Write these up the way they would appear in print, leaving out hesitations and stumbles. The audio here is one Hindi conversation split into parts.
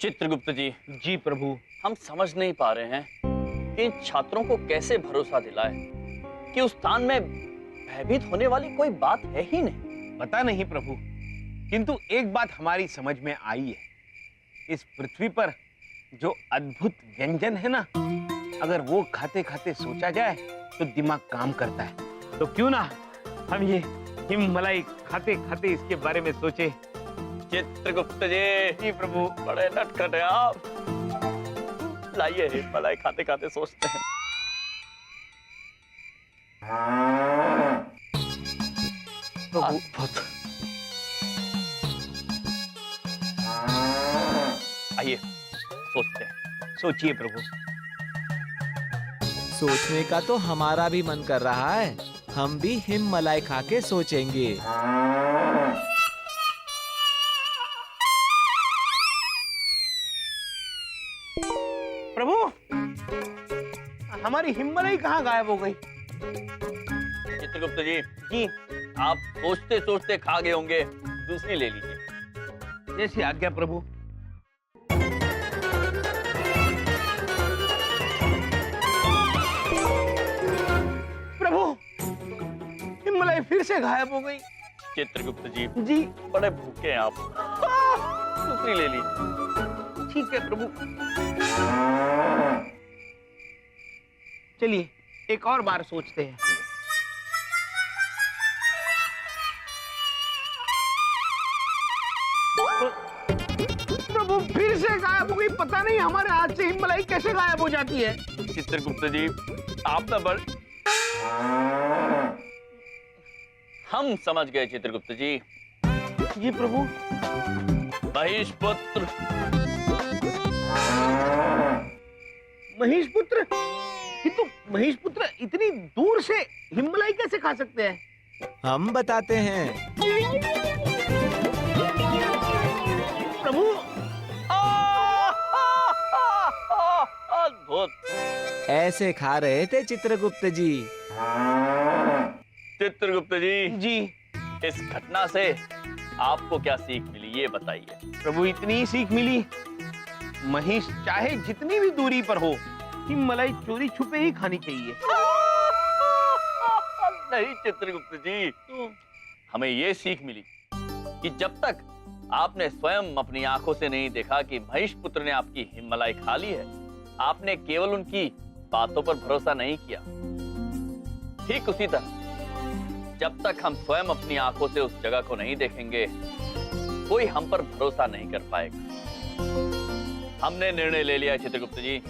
चित्रगुप्त जी, जी प्रभु। हम समझ नहीं पा रहे हैं कि इन छात्रों को कैसे भरोसा दिलाए कि उस स्थान में भयभीत होने वाली कोई बात है ही नहीं। पता नहीं प्रभु, किंतु एक बात हमारी समझ में आई है। इस पृथ्वी पर जो अद्भुत व्यंजन है ना, अगर वो खाते खाते सोचा जाए तो दिमाग काम करता है। तो क्यों ना हम ये हिम मलाई खाते खाते इसके बारे में सोचे। चित्रगुप्त जी प्रभु। बड़े नटखट हैं आप। लाइए हिम मलाई खाते खाते सोचते हैं। प्रभु आइए सोचते हैं। सोचिए प्रभु। सोचने का तो हमारा भी मन कर रहा है। हम भी हिम मलाई खा के सोचेंगे। प्रभु, हमारी हिम मलाई कहाँ गायब हो गई? चित्रगुप्त जी, जी आप सोचते सोचते खा गए होंगे, दूसरी ले लीजिए। जैसी आज्ञा प्रभु। प्रभु, हिम मलाई फिर से गायब हो गई। चित्रगुप्त जी जी बड़े भूखे हैं आप, दूसरी ले लीजिए। ठीक है प्रभु। चलिए एक और बार सोचते हैं। प्रभु फिर से गायब हो गई। पता नहीं हमारे हाथ से हिम मलाई कैसे गायब हो जाती है। चित्रगुप्त जी, आप तो बड़ हम समझ गए चित्रगुप्त जी। जी प्रभु। महिषपुत्र। महिषपुत्र? किंतु महिषपुत्र इतनी दूर से हिम मलाई कैसे खा सकते हैं? हम बताते हैं। प्रभु। अद्भुत। ऐसे खा रहे थे चित्रगुप्त जी। चित्रगुप्त जी, जी इस घटना से आपको क्या सीख मिली ये बताइए। प्रभु, इतनी ही सीख मिली, महिष चाहे जितनी भी दूरी पर हो, हिम मलाई चोरी छुपे ही खानी चाहिए। नहीं चित्रगुप्त जी, हमें ये सीख मिली कि जब तक आपने स्वयं अपनी आंखों से नहीं देखा कि महिषपुत्र ने आपकी हिम मलाई खा ली है, आपने केवल उनकी बातों पर भरोसा नहीं किया। ठीक उसी तरह जब तक हम स्वयं अपनी आंखों से उस जगह को नहीं देखेंगे, कोई हम पर भरोसा नहीं कर पाएगा। हमने निर्णय ले लिया चित्रगुप्त जी,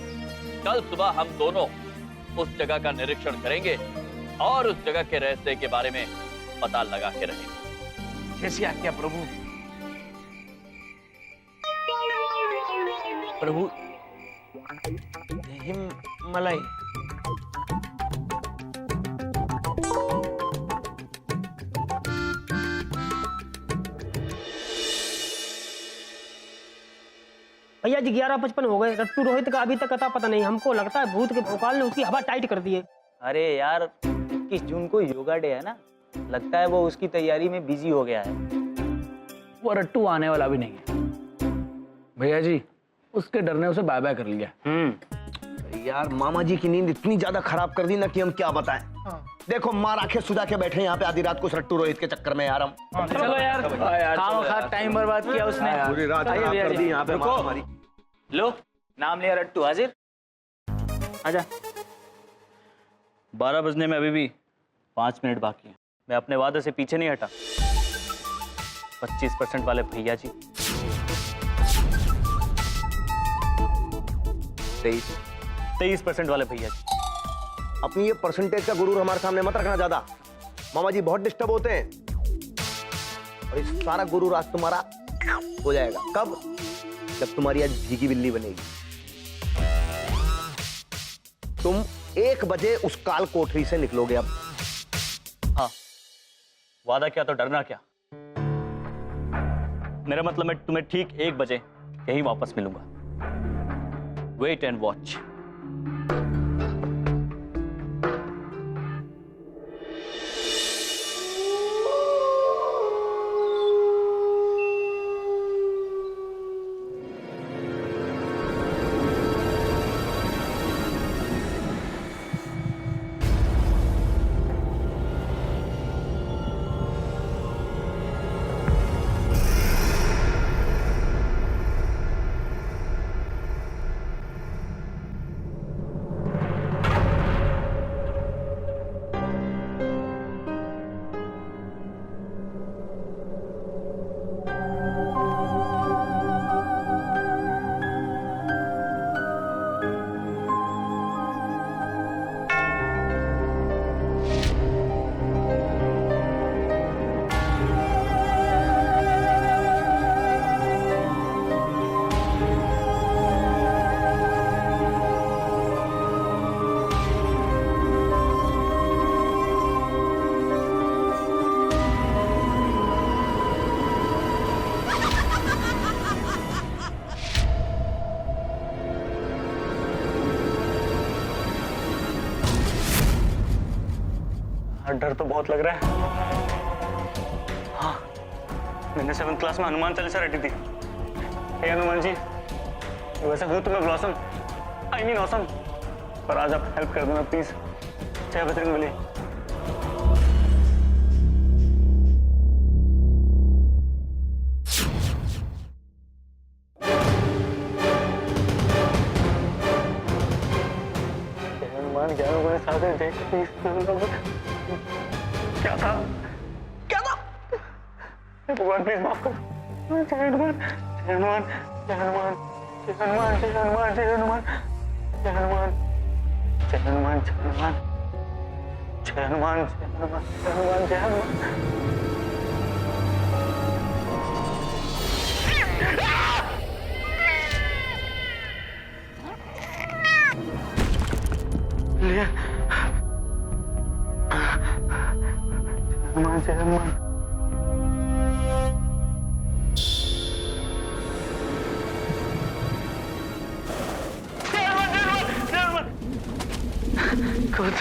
कल सुबह हम दोनों उस जगह का निरीक्षण करेंगे और उस जगह के रहस्य के बारे में पता लगा के रहेंगे। जैसी आज्ञा प्रभु। प्रभु, हिम मलाई। भैया जी 11:55 हो गए। रट्टू रोहित का अभी तक अता पता नहीं। हमको लगता है भूत के भोकाल ने उसकी हवा टाइट कर दी है। अरे यार, 21 जून को योगा डे है ना, लगता है वो उसकी तैयारी में बिजी हो गया है। वो रट्टू आने वाला भी नहीं है भैया जी, उसके डर ने उसे बाय बाय कर लिया। यार मामा जी की नींद इतनी ज्यादा खराब कर दी ना कि हम क्या बताएं। देखो मार आंखें सुजा के बैठे यहाँ पे आधी रात को रट्टू रोहित के चक्कर में यार हम। चलो यार, खामखा टाइम बर्बाद किया उसने। पूरी रात आइए खराब भैया कर जी। दी यहाँ पे रुको। हमारी। लो, नाम लिया रट्टू, हाजिर। आजा। 12 बजने में अभी भी 5 मिनट बाकी है। मैं अपने वादे से पीछे नहीं हटा। 25% वाले भैया जी, 23% वाले भैया जी। अपनी ये परसेंटेज का गुरूर हमारे सामने मत रखना ज्यादा। मामा जी बहुत डिस्टर्ब होते हैं और इस सारा गुरूर आज तुम्हारा हो जाएगा। कब? जब तुम्हारी आज भीगी बिल्ली बनेगी। तुम 1 बजे उस काल कोठरी से निकलोगे अब। हाँ, वादा किया तो डरना क्या। मेरा मतलब मैं तुम्हें ठीक 1 बजे यहीं वापस मिलूंगा। Wait and watch. डर तो बहुत लग रहा है। हाँ, मैंने 7th क्लास में हनुमान चालीसा रटी थी। हे हनुमान जी, वैसे हूँ तो मैं ब्लॉसम, आई मीन ऑसम, पर आज आप हेल्प कर देना प्लीज। जय बजरंगबली। हनुमान क्या लोगों ने साथ देख प्लीज। क्या था भगवान, प्लीज माफ कर। जय हनुमान, जय हनुमान, जय हनुमान, जय हनुमान, जय हनुमान, जय हनुमान, जय हनुमान, जय हनुमान, जय हनुमान, जय हनुमान, जय हनुमान, जय हनुमान, जय हनुमान। लिया हनुमान, जय हनुमान। Good.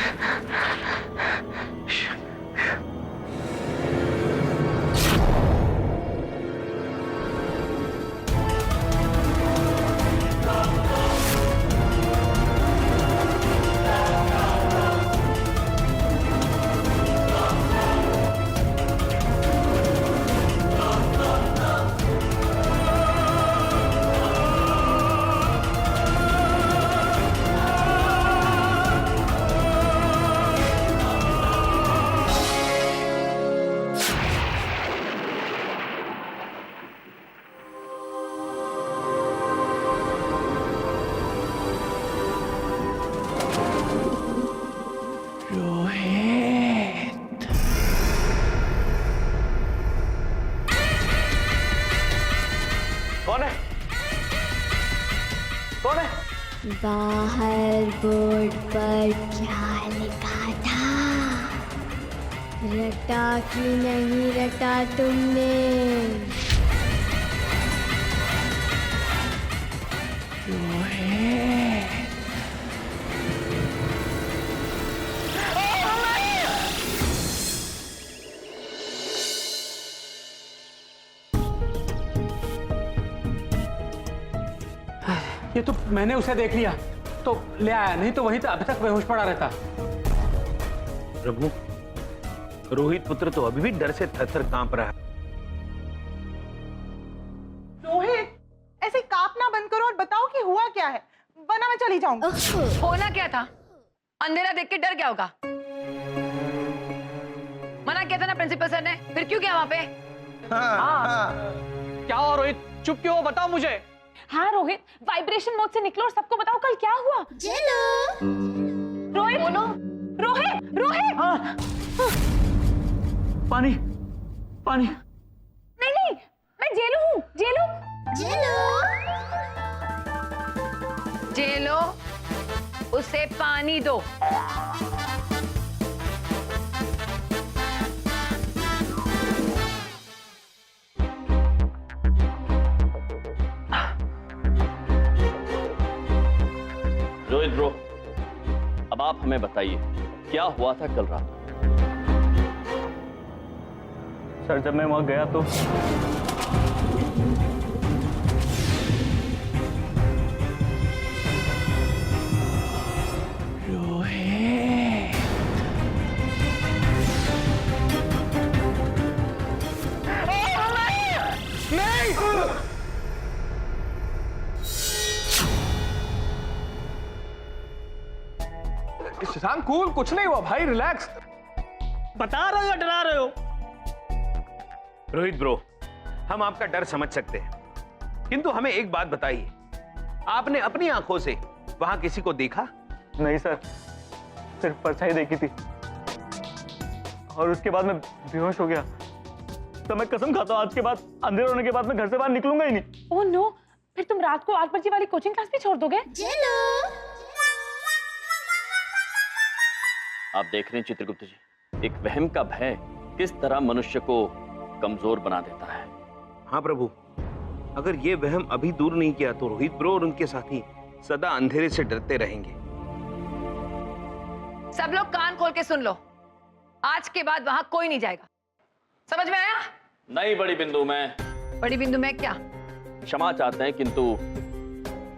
कौन है? कौन है? बाहर बोर्ड पर क्या लिखा था? रटा कि नहीं रटा तुमने? ये तो मैंने उसे देख लिया तो ले आया, नहीं तो वहीं तो अभी तक बेहोश पड़ा रहता। प्रभु, रोहित पुत्र तो अभी भी डर से थर-थर कांप रहा है। रोहित, ऐसे कांपना बंद करो और बताओ कि हुआ क्या है, वरना मैं चली जाऊंगी। होना क्या था? अंधेरा देख के डर क्या होगा? मना किया था ना प्रिंसिपल सर ने, फिर क्यों गया वहां पे? क्या हुआ रोहित? चुप क्यों हो? बताओ मुझे। हाँ रोहित, वाइब्रेशन मोड से निकलो और सबको बताओ कल क्या हुआ। रोहित बोलो। रोहित, रोहित। हाँ। पानी, पानी। नहीं नहीं, मैं जेलू हूँ। जेलू, जेलो, उसे पानी दो। रोहित ब्रो, अब आप हमें बताइए क्या हुआ था कल रात? सर, जब मैं वहां गया तो शांत, कूल, कुछ नहीं हुआ भाई, रिलैक्स। बता रहे हो या डरा रहे हो? रोहित ब्रो, हम आपका डर समझ सकते हैं, किंतु हमें एक बात बताइए, आपने अपनी आंखों से वहां किसी को देखा? नहीं सर, सिर्फ परछाई देखी थी और उसके बाद मैं बेहोश हो गया। तो मैं कसम खाता हूँ आज के बाद, अंधेरे होने के बाद मैं घर से बाहर निकलूंगा ही नहीं। ओह नो, फिर तुम रात को 8 बजे वाली कोचिंग क्लास भी छोड़ दोगे? आप देख रहे हैं चित्रगुप्त जी, एक वहम का भय किस तरह मनुष्य को कमजोर बना देता है। हाँ प्रभु, अगर ये वहम अभी दूर नहीं किया तो रोहित ब्रो और उनके साथी सदा अंधेरे से डरते रहेंगे। सब लोग कान खोल के सुन लो। आज के बाद वहां कोई नहीं जाएगा, समझ में आया? नहीं बड़ी बिंदु, मैं बड़ी बिंदु में क्या? क्षमा चाहते हैं, किंतु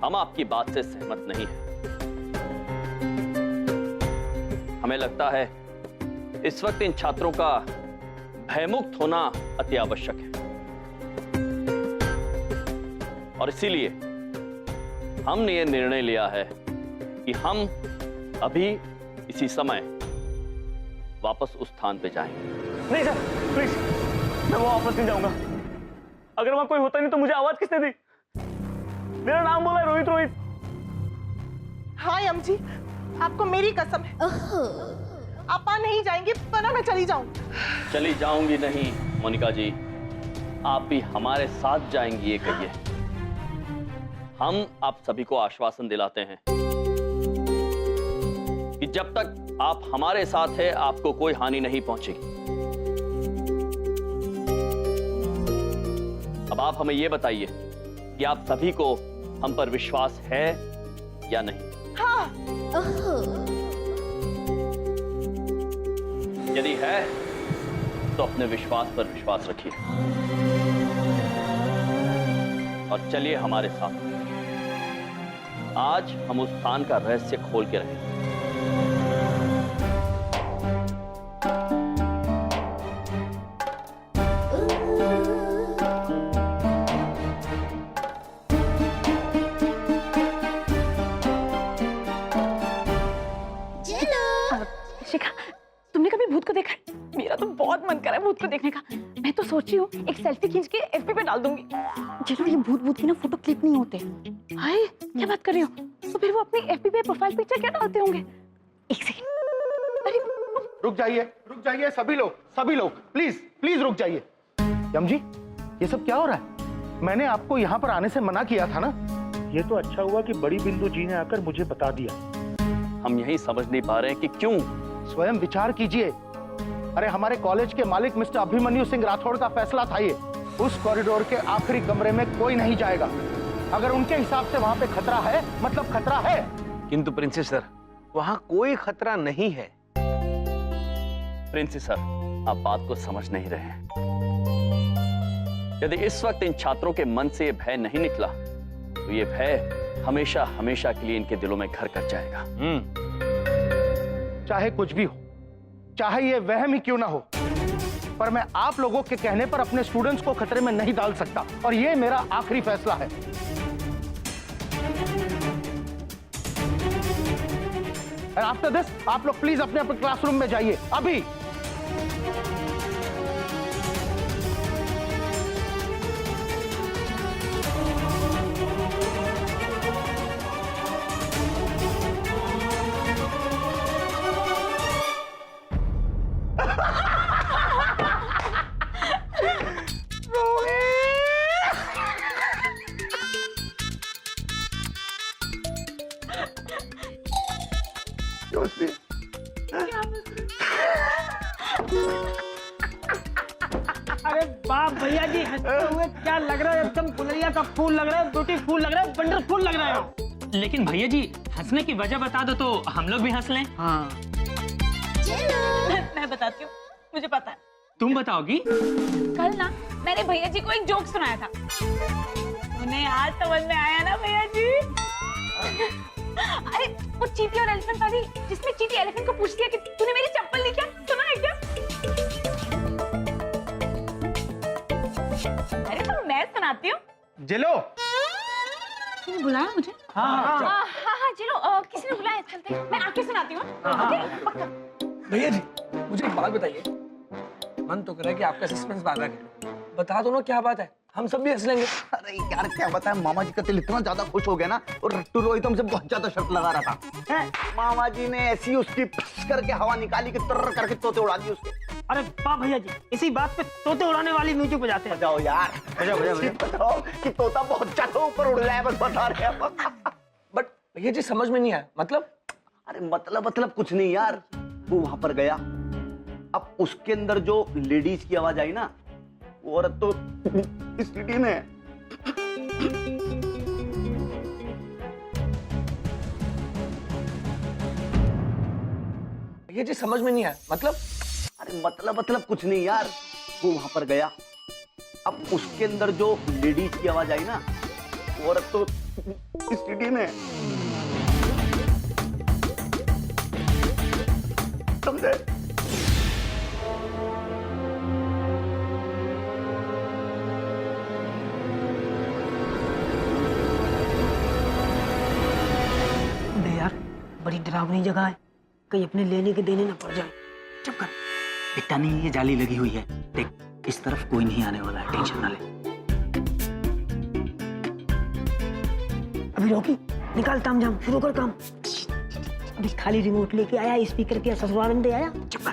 हम आपकी बात से सहमत नहीं हैं। हमें लगता है इस वक्त इन छात्रों का भयमुक्त होना अति आवश्यक है, और इसीलिए हमने ये निर्णय लिया है कि हम अभी इसी समय वापस उस स्थान पे जाएंगे। नहीं सर, प्लीज, मैं वो वापस नहीं जाऊंगा। अगर वहां कोई होता नहीं तो मुझे आवाज किसने दी? मेरा नाम बोला है रोहित। रोहित। हाँ यम जी, आपको मेरी कसम है, आप वहां नहीं जाएंगे वरना मैं चली जाऊंगी। चली जाऊंगी नहीं मोनिका जी, आप भी हमारे साथ जाएंगी, ये कहिए। हम आप सभी को आश्वासन दिलाते हैं कि जब तक आप हमारे साथ हैं आपको कोई हानि नहीं पहुंचेगी। अब आप हमें यह बताइए कि आप सभी को हम पर विश्वास है या नहीं? हाँ। यदि है तो अपने विश्वास पर विश्वास रखिए और चलिए हमारे साथ। आज हम उस स्थान का रहस्य खोल के रहेंगे। शिखा, तुमने कभी भूत को देखा है? मेरा तो बहुत मन कर रहा है भूत को देखने का। मैं तो सोच रही हूँ एक सेल्फी खींच के एफबी पे डाल दूंगी। चलो, ये भूत की ना फोटो क्लिक नहीं होते। हाय, क्या बात कर रही हो? तो फिर वो अपनी एफबी पे प्रोफाइल पिक्चर क्या डालते होंगे? एक सेकंड। अरे रुक जाइए सभी लोग, प्लीज रुक जाइए। यम जी, ये सब क्या हो रहा है? मैंने आपको यहाँ पर आने से मना किया था ना। ये तो अच्छा हुआ कि बड़ी बिंदु जी ने आकर मुझे बता दिया। हम यही समझ नहीं पा रहे हैं कि क्यों। स्वयं विचार कीजिए। अरे हमारे कॉलेज के मालिक मिस्टर अभिमन्यु सिंह राठौड़ का फैसला था ये। उस कॉरिडोर के आखिरी कमरे में कोई नहीं जाएगा। अगर उनके हिसाब से वहां पे खतरा है, मतलब खतरा है। किंतु प्रिंसेस सर, वहां कोई खतरा नहीं है। प्रिंसेस सर, आप बात को समझ नहीं रहे हैं। यदि इस वक्त इन छात्रों के मन से ये भय नहीं निकला तो ये भय हमेशा हमेशा के लिए इनके दिलों में घर कर जाएगा। चाहे कुछ भी हो, चाहे ये वहम ही क्यों ना हो, पर मैं आप लोगों के कहने पर अपने स्टूडेंट्स को खतरे में नहीं डाल सकता, और ये मेरा आखिरी फैसला है। आफ्टर दिस आप लोग प्लीज अपने अपने क्लासरूम में जाइए अभी। अरे बाप भैया जी, हंसते हुए क्या लग रहा है? एकदम गुलरिया का फूल लग रहा है, ब्यूटीफुल लग रहा है, वंडरफुल लग रहा है। लेकिन भैया जी, हंसने की वजह बता दो तो हम लोग भी हंस लें। हाँ, मैं बताती हूँ, मुझे पता है। तुम बताओगी? कल ना मैंने भैया जी को एक जोक सुनाया था। उन्हें आज समझ में आया ना भैया जी? अरे वो चींटी और एलिफेंट वाली, जिसमें चींटी एलिफेंट को पूछती है कि तूने मेरी चप्पल ली क्या? सुना है क्या? अरे तो मैं सुनाती हूँ। जिलो, किसने बुलाया मुझे? हाँ, चलो, किसी ने बुलाया, चलते हैं। मैं आके सुनाती हूँ। ओके, पक्का। भैया जी, मुझे एक बात बताइए। मन तो कर रहा है कि आपका सस्पेंस बाधा कर लो। बता दो ना क्या बात है, हम सब भी हंस लेंगे। अरे यार क्या बताएं, मामा जी का दिल इतना ज्यादा खुश हो गया ना, और रट्टू रोहित हमसे बहुत ज्यादा शर्त लगा रहा था। मामा जी ने ऐसी उसकी फस करके हवा निकाली कि तर करके तोते उड़ा दी उसके। अरे वाह भैया जी, इसी बात पे तोते उड़ाने वाली म्यूजिक बजाते हैं। बजाओ यार, बताओ कि तोता बहुत ज्यादा ऊपर उड़ रहा है, बस बता रहे हैं। बट भैया जी समझ में नहीं आया, मतलब? अरे मतलब कुछ नहीं यार। वो वहां पर गया, अब उसके अंदर जो लेडीज की आवाज आई ना, वो औरत तो इस सिटी में है। भैया जी समझ में नहीं आया, मतलब? मतलब कुछ नहीं यार, वो वहां पर गया, अब उसके अंदर जो लेडीज की आवाज आई ना, वो औरत तो सीढ़ी में है। समझे? बे यार, बड़ी डरावनी जगह है, कहीं अपने लेने के देने ना पड़ जाए। चुप कर। दिखता नहीं, ये जाली लगी हुई है। देख, इस तरफ कोई नहीं आने वाला है, टेंशन ना ले। अभी रोकी, निकाल तामझाम, शुरू कर काम। अभी खाली रिमोट लेके आया, स्पीकर के ससुराल में दे आया। चुप कर,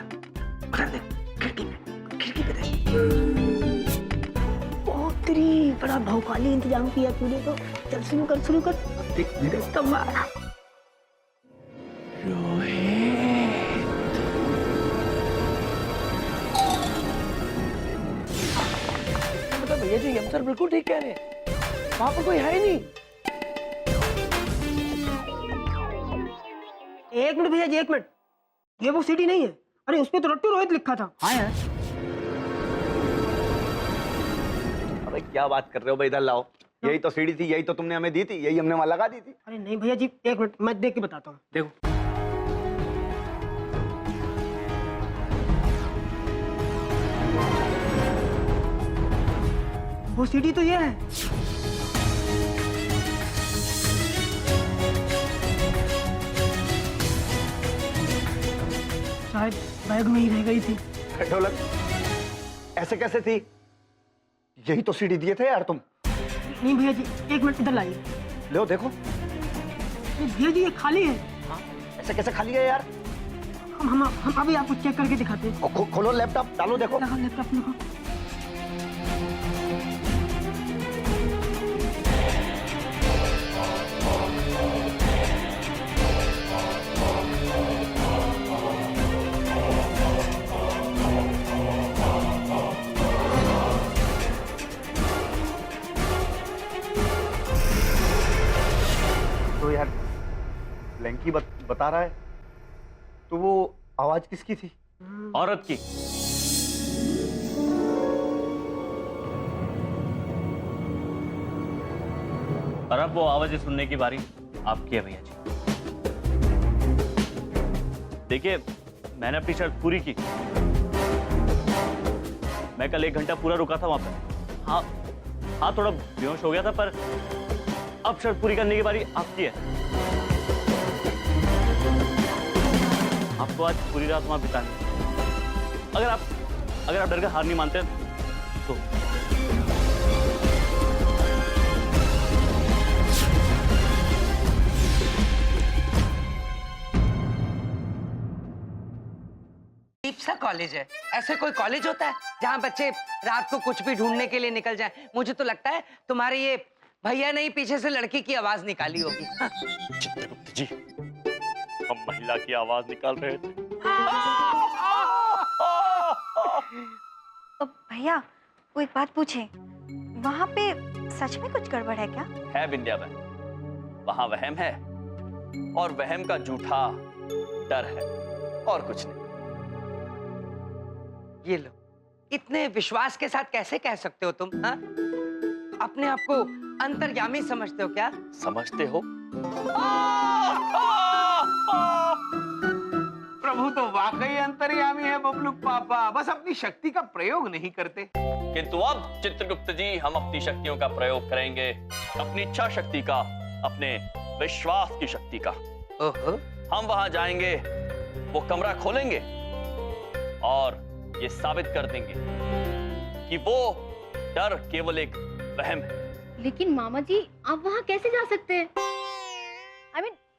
पकड़ दे, खिड़की पे दे। ओ तेरी, बड़ा भौकाली इंतजाम किया तूने तो। चल शुरू कर। देख, तुम्हारा भैया जी, हम सर बिल्कुल ठीक कह रहे हैं, वहां पर कोई है ही नहीं। एक मिनट भैया जी, एक मिनट, ये वो सीढ़ी नहीं है। अरे उस पे तो रट्टू रोहित लिखा था। हाँ यार, अबे क्या बात कर रहे हो भाई, इधर लाओ। यही तो सीढ़ी थी, यही तो तुमने हमें दी थी, यही हमने वहां लगा दी थी। अरे नहीं भैया जी, एक मिनट, मैं देख के बताता हूँ। देखो। वो सीढ़ी तो ये है। शायद बैग में ही रह गई थी। ढोलक, ऐसे कैसे थी? यही तो सीढ़ी दिए थे यार तुम। नहीं भैया जी, एक मिनट इधर लाइए। लो देखो। भैया जी ये खाली है। ऐसे कैसे खाली है यार? हम अभी आपको चेक करके दिखाते हैं। खोलो लैपटॉप, डालो देखो। लगाओ लैपटॉप, लगाओ। तो यार लैंकी बता रहा है, तो वो आवाज किसकी थी? औरत की। और अब वो आवाजें सुनने की बारी आपकी है भैया जी। देखिए, मैंने अपनी शर्त पूरी की। मैं कल 1 घंटा पूरा रुका था वहां पर। हाँ, थोड़ा बेहोश हो गया था, पर अब शर्त पूरी करने की बारी आपकी है। आपको आज पूरी रात वहां बितानी है। अगर आप डर कर हार नहीं मानते तो अजीब सा कॉलेज है। ऐसे कोई कॉलेज होता है जहाँ बच्चे रात को कुछ भी ढूंढने के लिए निकल जाएं? मुझे तो लगता है तुम्हारे ये भैया ने ही पीछे से लड़की की आवाज निकाली होगी। चित्रगुप्त जी, हम महिला की आवाज निकाल रहे थे। तो भैया, वो एक बात पूछे, वहाँ पे सच में कुछ गड़बड़ है क्या? है विंध्या बहन, वहां वहम है, और वहम का झूठा डर है, और कुछ नहीं। ये लो, इतने विश्वास के साथ कैसे कह सकते हो तुम? हाँ? अपने आप को अंतर्यामी समझते हो क्या? समझते हो? प्रभु तो वाकई अंतर्यामी है बबलू पापा, बस अपनी शक्ति का प्रयोग नहीं करते। किंतु अब चित्रगुप्त जी, हम अपनी शक्तियों का प्रयोग करेंगे, अपनी इच्छा शक्ति का, अपने विश्वास की शक्ति का। ओहो। हम वहां जाएंगे, वो कमरा खोलेंगे और ये साबित कर देंगे कि वो डर केवल एक वहम है। लेकिन मामा जी, आप वहाँ कैसे जा सकते हैं?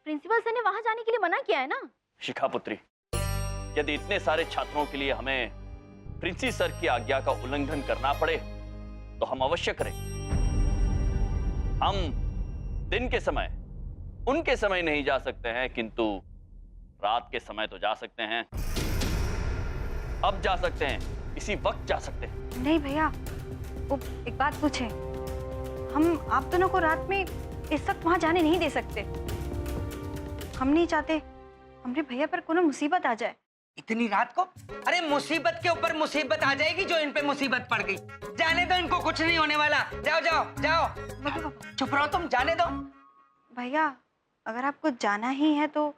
प्रिंसिपल सर ने वहाँ जाने के लिए मना किया है ना। शिखा पुत्री, यदि इतने सारे छात्रों के लिए हमें प्रिंसी सर की आज्ञा का उल्लंघन करना पड़े तो हम अवश्य करें। हम दिन के समय, उनके समय नहीं जा सकते हैं, किंतु रात के समय तो जा सकते हैं। अब जा सकते हैं, इसी वक्त जा सकते हैं। नहीं भैया, वो एक बात पूछे, हम आप दोनों को रात में इस वक्त वहां जाने नहीं दे सकते। हम नहीं चाहते हमरे भैया पर कोनो मुसीबत आ जाए। इतनी रात को? अरे मुसीबत के ऊपर मुसीबत आ जाएगी जो इन पे मुसीबत पड़ गई। जाने दो, इनको कुछ नहीं होने वाला। जाओ जाओ जाओ, चुप रहो तुम, जाने दो। भैया अगर आपको जाना ही है तो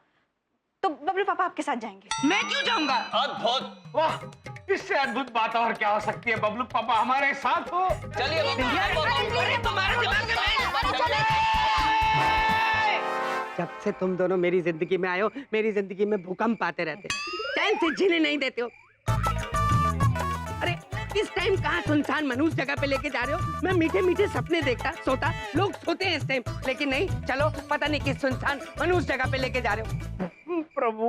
बबलू पापा आपके साथ जाएंगे। मैं क्यों जाऊंगा? अद्भुत, वाह, इससे अद्भुत बात और क्या हो सकती है। बबलू पापा हमारे साथ हो। चलिए अरे तुम्हारे दिमाग में जब से तुम दोनों मेरी जिंदगी में आए हो, मेरी जिंदगी में भूकंप आते रहते, चैन से जीने नहीं देते हो। अरे इस टाइम कहाँ सुनसान मनुष्य जगह पे लेके जा रहे हो? मैं मीठे मीठे सपने देखता सोता, लोग सोते हैं इस टाइम, लेकिन नहीं, चलो पता नहीं किस सुनसान मनुष्य जगह पे लेके जा रहे हो। प्रभु,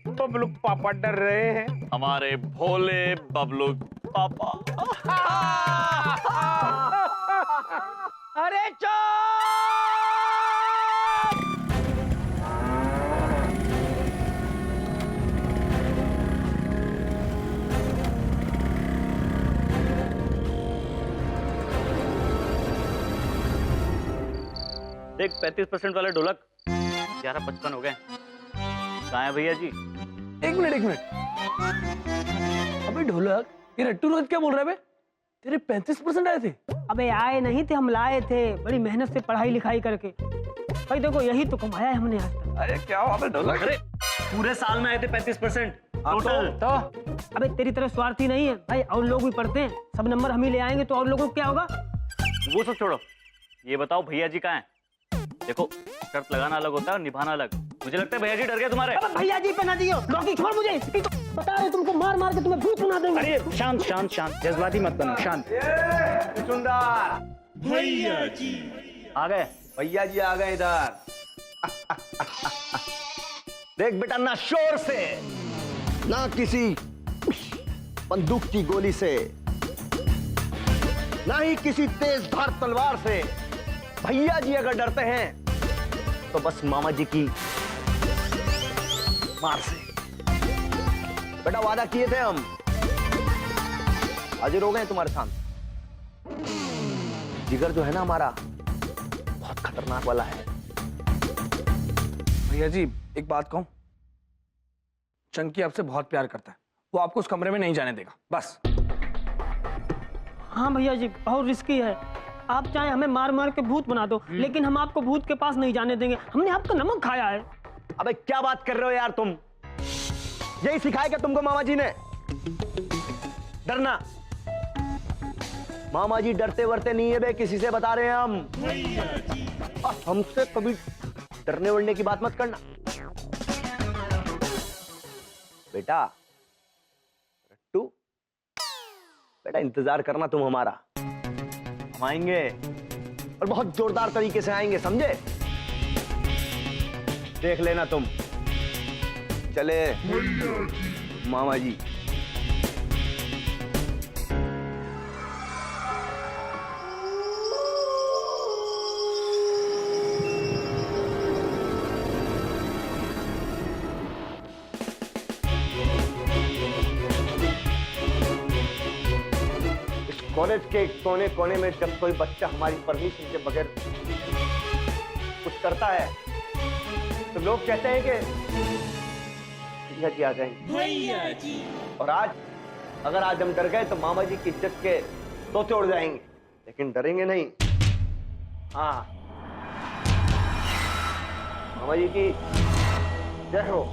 बबलू पापा डर रहे हैं। हमारे भोले बबलू पापा। अरे चोर! देख 35% वाले ढोलक 11:55 हो गए। कहाँ है भैया जी? एक मिनट। अबे ढोलक, ये रट्टू रोज क्या बोल रहा है बे? तेरे 35% आए थे? अबे आए नहीं थे, हम लाए थे बड़ी मेहनत से पढ़ाई लिखाई करके। भाई देखो यही तो कमाया है हमने आज तक। अरे क्या हुआ बे ढोलक? अरे पूरे साल में आए थे 35% टोटल। तो अबे तेरी तरह स्वार्थी नहीं है भाई, और लोग भी पढ़ते हैं, सब नंबर हम ही ले आएंगे तो और लोगों को क्या होगा? वो सब छोड़ो, ये बताओ भैया जी कहाँ हैं? देखो शर्त लगाना अलग होता है और निभाना अलग। मुझे लगता है भैया जी डर गए तुम्हारे। अबे भैया जी पे ना दियो, लौकी छोड़ मुझे। ये तो बता रहे तुमको मार मार के तुम्हें भूत बना देंगे। अरे शांत शांत शांत, जज्बाती मत बनो, शांत। सुंदर भैया जी आ गए। भैया जी आ गए इधर। देख बेटा, ना शोर से, ना किसी बंदूक की गोली से, ना ही किसी तेज धार तलवार से। भैया जी अगर डरते हैं तो बस मामा जी की मार से। बेटा वादा किए थे हम, हाजिर हो गए तुम्हारे सामने। जिगर जो है ना हमारा, बहुत खतरनाक वाला है। भैया जी एक बात कहूं, चंकी आपसे बहुत प्यार करता है, वो आपको उस कमरे में नहीं जाने देगा, बस। हाँ भैया जी, बहुत रिस्की है। आप चाहे हमें मार मार के भूत बना दो, लेकिन हम आपको भूत के पास नहीं जाने देंगे। हमने आपका नमक खाया है। अबे क्या बात कर रहे हो यार तुम? यही सिखाया क्या तुमको मामा जी ने? डरना? मामा जी डरते वरते नहीं है बे, किसी से बता रहे हैं हम। और हमसे कभी डरने वरने की बात मत करना बेटा। रट्टू बेटा, इंतजार करना तुम हमारा, हम आएंगे और बहुत जोरदार तरीके से आएंगे, समझे? देख लेना तुम। चले मामा जी। कॉलेज के कोने कोने में जब कोई बच्चा हमारी परमिशन के बगैर कुछ करता है तो लोग कहते हैं कि भैया जी आ जाएंगे। भैया जी। और आज अगर आज हम डर गए तो मामा जी की इज्जत के तोते उड़ जाएंगे, लेकिन डरेंगे नहीं। हाँ, मामा जी की जय हो।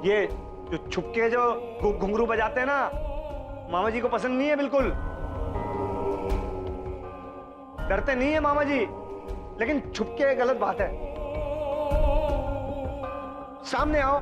ये जो छुपके जो घुंघरू बजाते हैं ना, मामा जी को पसंद नहीं है बिल्कुल। डरते नहीं है मामा जी, लेकिन छुपके गलत बात है। सामने आओ।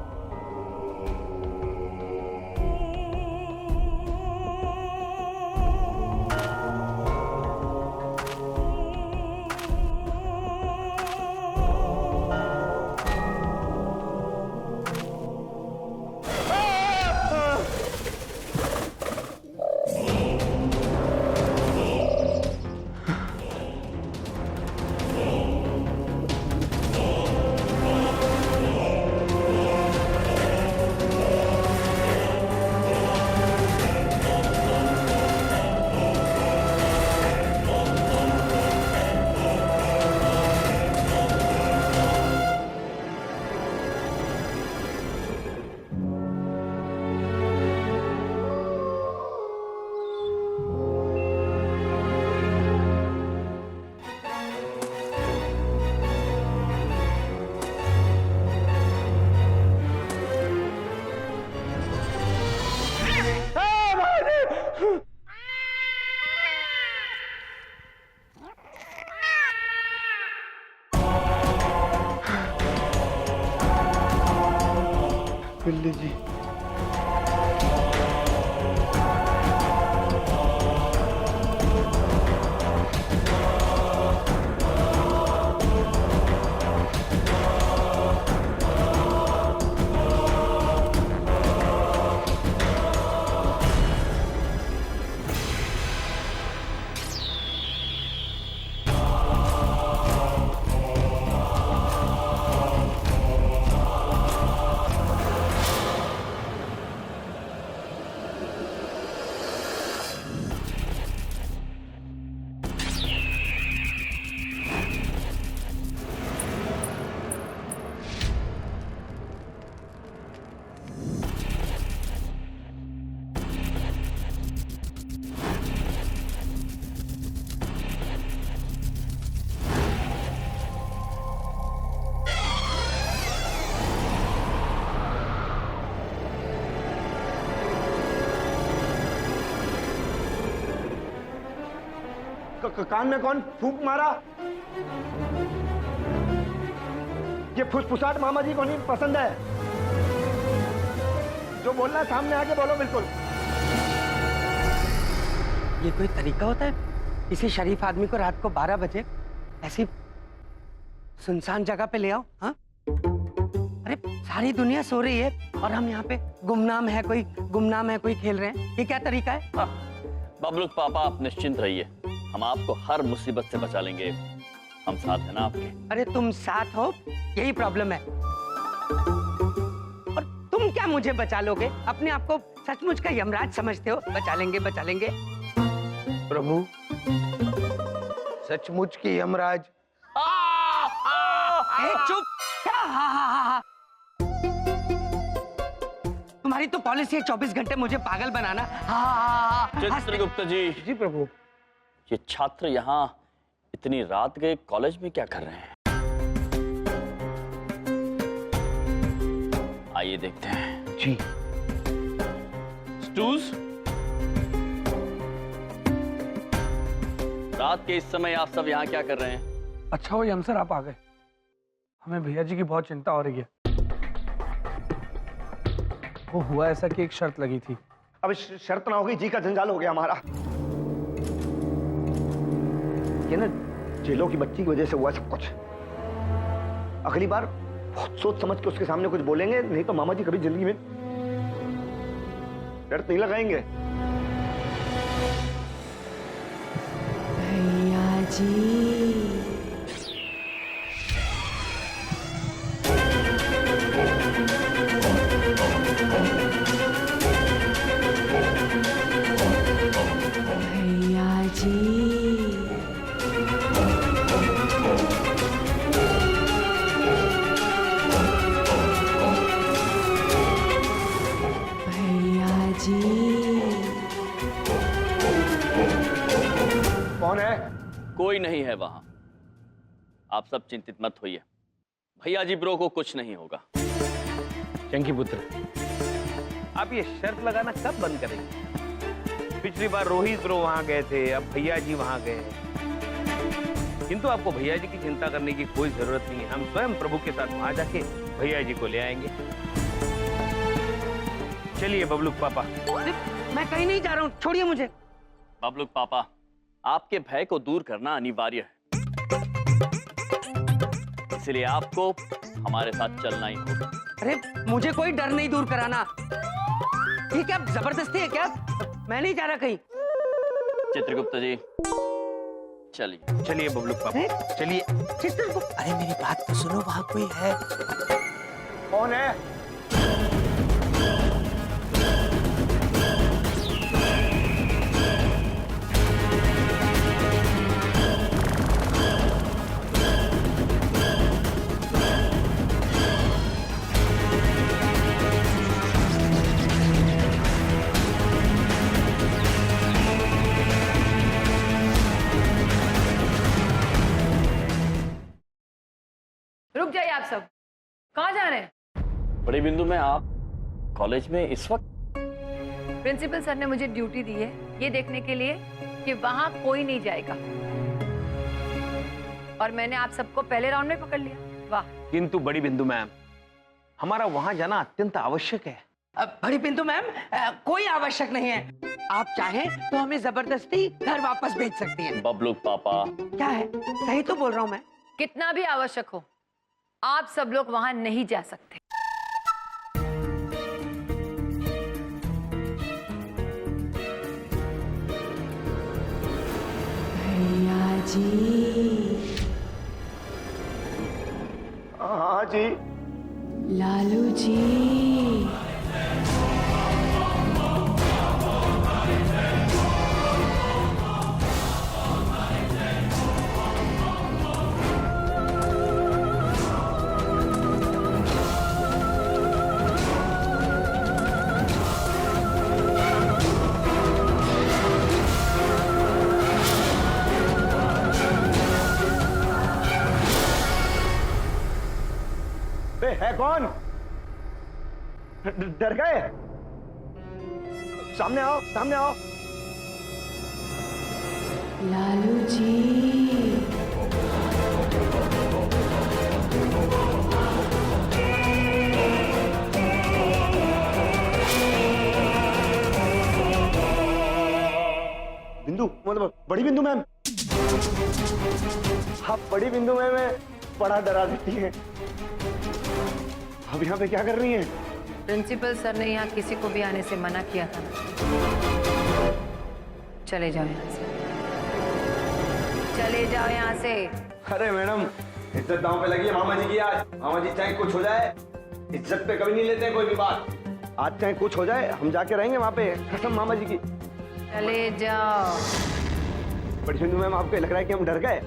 बिल्ली जी, कान में कौन फूंक मारा? ये फुसफुसाहट मामा जी को नहीं पसंद है। जो बोलना है सामने आके बोलो बिल्कुल। ये कोई तरीका होता है किसी शरीफ आदमी को रात को 12 बजे ऐसी सुनसान जगह पे ले आओ? हाँ, अरे सारी दुनिया सो रही है और हम यहाँ पे गुमनाम है कोई खेल रहे हैं। ये क्या तरीका है? हाँ, बबलूक पापा आप निश्चिंत रहिए, हम आपको हर मुसीबत से बचा लेंगे। हम साथ हैं ना आपके। अरे तुम साथ हो, यही प्रॉब्लम है। और तुम क्या मुझे बचा लोगे? अपने आप को सचमुच का यमराज समझते हो? बचा लेंगे। प्रभु, सचमुच के यमराज। चुप! क्या? तुम्हारी तो पॉलिसी है 24 घंटे मुझे पागल बनाना। चित्रगुप्त जी। जी प्रभु। ये छात्र यहाँ इतनी रात गए कॉलेज में क्या कर रहे हैं? आइए देखते हैं। जी। स्टूज, रात के इस समय आप सब यहाँ क्या कर रहे हैं? अच्छा हो यम सर आप आ गए, हमें भैया जी की बहुत चिंता हो रही है। वो हुआ ऐसा कि एक शर्त लगी थी। अब शर्त ना होगी, जी का जंजाल हो गया हमारा। ये ना जेलों की बच्ची की वजह से हुआ सब कुछ। अगली बार बहुत सोच समझ के उसके सामने कुछ बोलेंगे, नहीं तो मामा जी कभी जिंदगी में शर्त नहीं लगाएंगे। भैया जी, भैया जी, भैया जी। कौन है? कोई नहीं है वहां, आप सब चिंतित मत होइए। भैया जी ब्रो को कुछ नहीं होगा। चंकी पुत्र, आप ये शर्त लगाना कब बंद करेंगे? पिछली बार रोहित रो वहां गए थे, अब भैया जी वहां गए। किंतु आपको भैया जी की चिंता करने की कोई जरूरत नहीं है। हम स्वयं प्रभु के साथ वहां जाके भैया जी को ले आएंगे। चलिए बबलू पापा। मैं कहीं नहीं जा रहा हूँ, छोड़िए मुझे। बबलू पापा, आपके भय को दूर करना अनिवार्य है, इसलिए आपको हमारे साथ चलना ही होगा। अरे मुझे कोई डर नहीं दूर कराना। ये क्या जबरदस्ती है क्या? मैं नहीं जा रहा कहीं। चित्रगुप्त जी चलिए। चलिए बबलू पापा, चलिए। चित्रगुप्त, अरे मेरी बात तो सुनो, वहां कोई है। कौन है? रुक जाइए आप सब, कहाँ जा रहे हैं? बड़ी बिंदु में आप कॉलेज में इस वक्त? प्रिंसिपल सर ने मुझे ड्यूटी दी है ये देखने के लिए कि वहां कोई नहीं जाएगा, और मैंने आप सबको पहले राउंड में पकड़ लिया। वाह। किंतु बड़ी बिंदु मैम, हमारा वहां जाना अत्यंत आवश्यक है। बड़ी बिंदु मैम, कोई आवश्यक नहीं है। आप चाहें तो हमें जबरदस्ती घर वापस भेज सकती हैं। बबलू पापा, क्या है, सही तो बोल रहा हूँ मैं। कितना भी आवश्यक हो, आप सब लोग वहां नहीं जा सकते। भैया जी। हाँ जी। लालू जी। है कौन? डर गए? सामने आओ, सामने आओ। लालू जी। बिंदु, मतलब बड़ी बिंदु मैम। आप बड़ी बिंदु मैम में बड़ा डरा देती हैं। अब यहाँ पे क्या कर रही हैं? प्रिंसिपल सर ने यहाँ किसी को भी आने से मना किया था। चले जाओ यहाँ से, चले जाओ यहाँ से। अरे मैडम, इज्जत दांव पे लगी है मामा जी की आज। मामा जी चाहे कुछ हो जाए, इज्जत पे कभी नहीं लेते हैं कोई भी बात। आज चाहे कुछ हो जाए, हम जाके रहेंगे वहाँ पे, कसम मामा जी की। चले जाओ। बड़ी बिंदु मैम, आपको लग रहा है कि हम डर गए?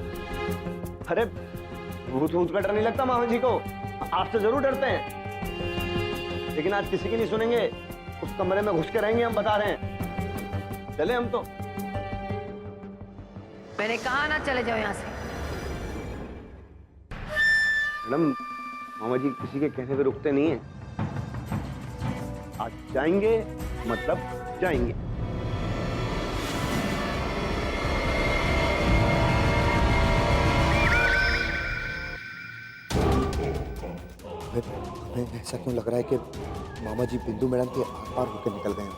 अरे भूत का डर नहीं लगता मामा जी को, आपसे जरूर डरते हैं, लेकिन आज किसी की नहीं सुनेंगे। उस कमरे में घुस के रहेंगे, हम बता रहे हैं। चले हम तो। मैंने कहा ना चले जाओ यहाँ से। मैडम, मामा जी किसी के कहने पे रुकते नहीं हैं। आज जाएंगे मतलब जाएंगे। हमें ऐसा क्यों लग रहा है कि मामा जी बिंदु मैडम के आर पार होकर निकल गए हैं।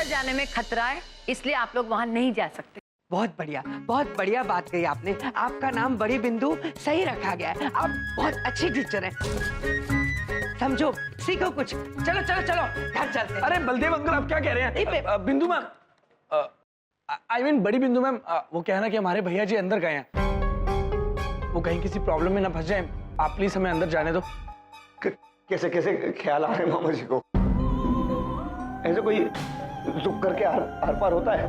जाने में खतरा है, इसलिए आप लोग वहां नहीं जा सकते। बहुत बढ़िया बात कही आपने। आपका नाम बड़ी बिंदु सही रखा गया है। आप बहुत अच्छी टीचर हैं। समझो, सीखो कुछ। चलो चलो चलो, घर चलते हैं। अरे बलदेव अंकल, आप क्या कह रहे हैं? बिंदु मैम, आई मीन बड़ी बिंदु मैम, वो कहना कि हमारे भैया जी अंदर गए हैं, वो कहीं किसी प्रॉब्लम में ना फंस जाए, आप प्लीज हमें अंदर जाने दो। कैसे कैसे ख्याल आ रहे हैं मामा जी को? ऐसे कोई रुक करके आर पार होता है?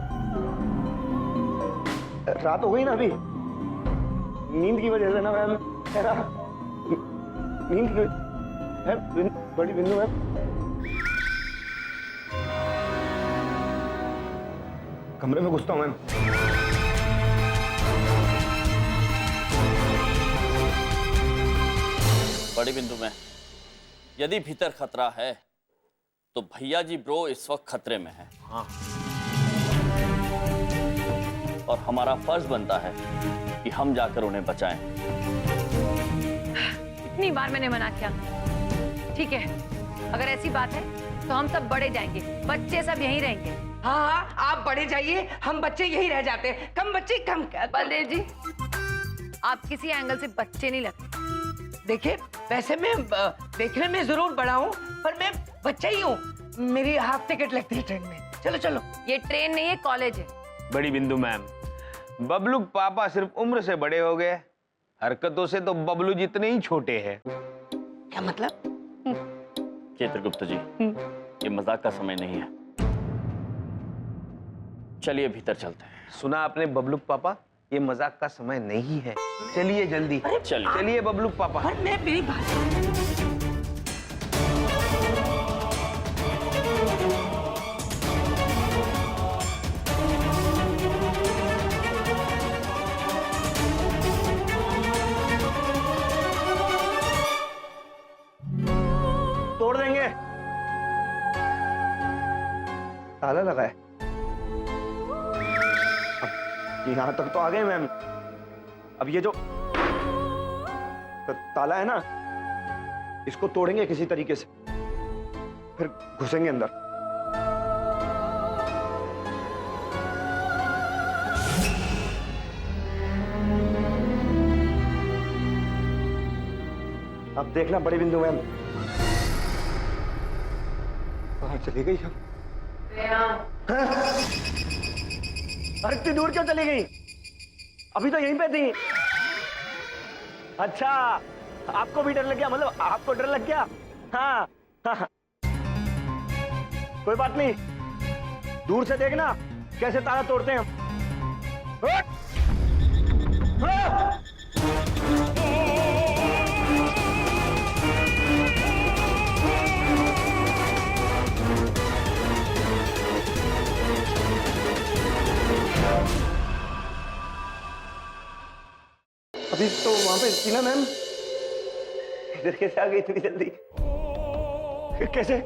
रात हो गई ना अभी, नींद की वजह से ना मैम, है ना, नींद की है बड़ी बिंदु मैम। कमरे में घुसता हूं मैम। बड़ी बिंदु में यदि भीतर खतरा है तो भैया जी ब्रो इस वक्त खतरे में है। हाँ। और हमारा फर्ज बनता है कि हम जाकर उन्हें बचाएं। इतनी बार मैंने मना किया। ठीक है, अगर ऐसी बात है तो हम सब बड़े जाएंगे, बच्चे सब यहीं रहेंगे। हाँ हाँ, आप बड़े जाइए, हम बच्चे यही रह जाते हैं। कम बच्चे कम कर। बलदेव जी, आप किसी एंगल से बच्चे नहीं लगते। देखिए, वैसे मैं देखने में जरूर बड़ा हूँ, पर मैं बच्चा ही हूँ। मेरी हाफ टिकट लगती है ट्रेन में। चलो चलो। ये ट्रेन नहीं है, कॉलेज है। बड़ी बिंदु मैम, बबलू पापा सिर्फ उम्र से बड़े हो गए, हरकतों से तो बबलू जितने ही छोटे हैं। क्या मतलब? चित्रगुप्त जी, ये मजाक का समय नहीं है। चलिए भीतर चलते हैं। सुना आपने बबलू पापा, ये मजाक का समय नहीं है। चलिए जल्दी, चलिए बबलू पापा। मैं मेरी बात तोड़ देंगे। ताला लगा है। अब यहां तक तो आ गए मैम। अब ये जो ताला है ना, इसको तोड़ेंगे किसी तरीके से, फिर घुसेंगे अंदर। अब देखना बड़ी बिंदु मैम, कहाँ चली गई हम? अरे इतनी दूर क्यों चली गई? अभी तो यहीं पे थी। अच्छा, आपको भी डर लग गया? मतलब आपको डर लग गया? हाँ, हाँ। कोई बात नहीं, दूर से देखना कैसे ताला तोड़ते हैं हम। अभी तो वहां पे थी ना मैम, इधर कैसे आ गई इतनी जल्दी? कैसे?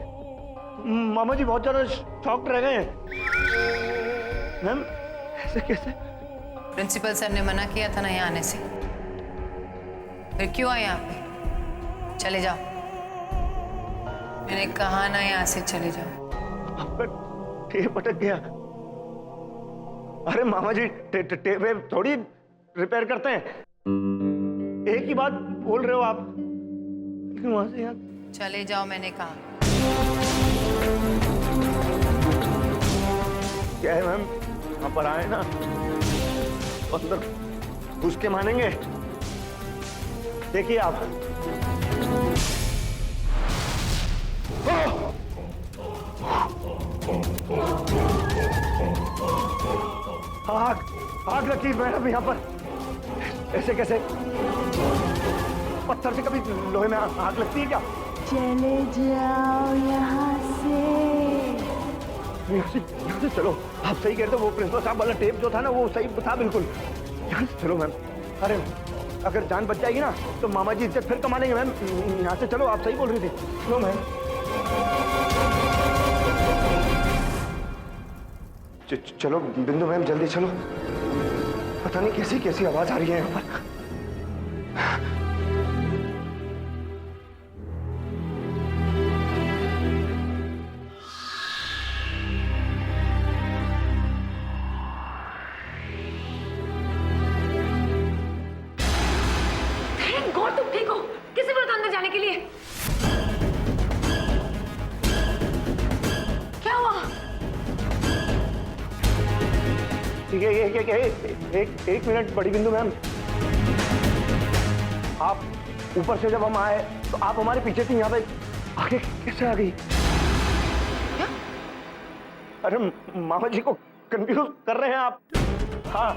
मामा जी बहुत ज्यादा शॉक्ड रह गए हैं मैम। ऐसे कैसे? प्रिंसिपल सर ने मना किया था ना यहाँ आने से, फिर क्यों आए यहाँ पे? चले जाओ, मैंने कहा ना यहाँ से चले जाओ। आपका टेप अटक गया। अरे मामा जी टेप थोड़ी रिपेयर करते हैं, एक ही बात बोल रहे हो आप, लेकिन वहां से यहाँ। चले जाओ मैंने कहा। क्या है मैम, यहाँ पर आए ना, अंदर घुस के मानेंगे। देखिए आप। आग आग लगी मैडम यहाँ पर। ऐसे कैसे? पत्थर से कभी लोहे में आग लगती है क्या? चले जाओ यहाँ से। यहाँ से चलो। आप सही कहते हो, वो प्रिंसिपल साहब वाला टेप जो था ना, वो सही था बिल्कुल। यहाँ से चलो मैम। अरे अगर जान बच जाएगी ना तो मामा जी इज्जत फिर कमा लेंगे मैम। यहाँ से चलो, आप सही बोल रही थी। चलो मैम। चलो बिंदु मैम, जल्दी चलो। पता नहीं कैसी कैसी आवाज आ रही है यहाँ पर। थैंक गॉड तुम ठीक हो। किसी बोला था अंदर जाने के लिए? क्या हुआ? ठीक है, एक मिनट बड़ी बिंदु मैम। आप ऊपर से जब हम आए तो आप हमारे पीछे थी, यहाँ पे आगे कैसे आ गई? अरे मामा जी को कंफ्यूज कर रहे हैं आप। हाँ,